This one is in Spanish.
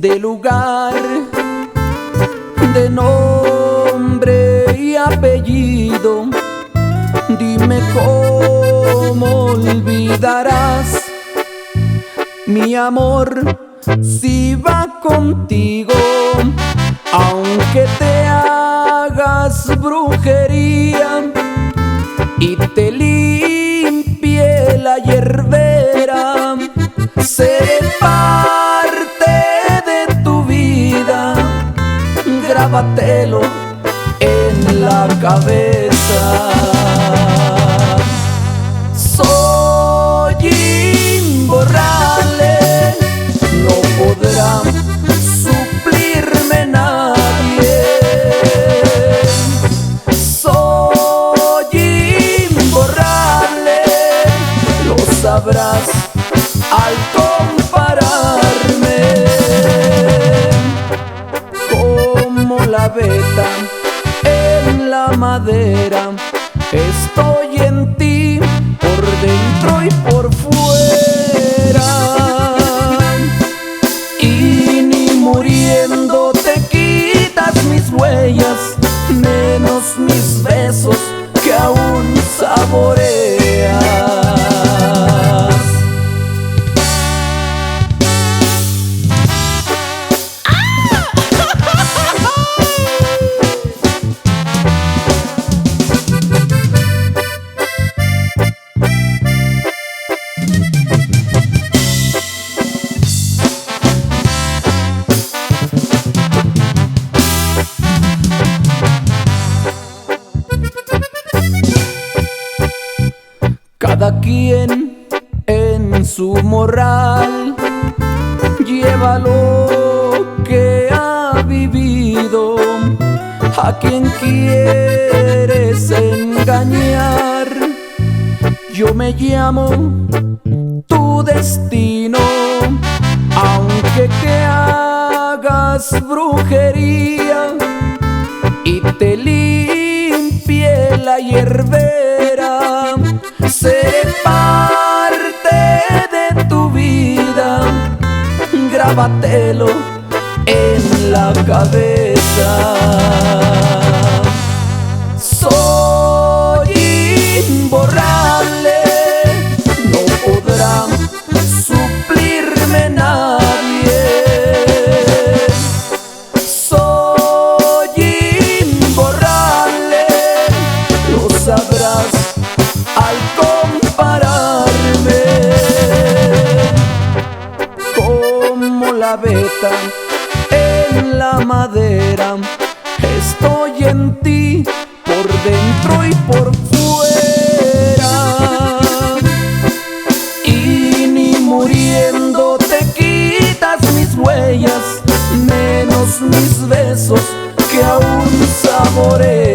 de lugar, de nombre y apellido. Dime cómo olvidarás mi amor si va contigo, aunque te hagas brujería y te limpie la hierbera. Seré parte de tu vida, grábatelo en la cabeza. Soy imborrable, no podrá suplirme nadie. Soy imborrable, lo sabrás al compararme. Como la veta en la madera, estoy en ti por dentro y por fuera. Y ni muriendo te quitas mis huellas, menos mis besos que aún saboreas. Cada quien en su morral lleva lo que ha vivido. A quien quieres engañar, yo me llamo tu destino. Aunque te hagas brujería y te limpie la hierbera, seré parte de tu vida, grábatelo en la cabeza. Soy imborrable, no podrá suplirme nadie. Soy imborrable, lo sabrás al compararme. Como la veta en la madera, estoy en ti por dentro y por fuera. Y ni muriendo te quitas mis huellas, menos mis besos que aún saboreas.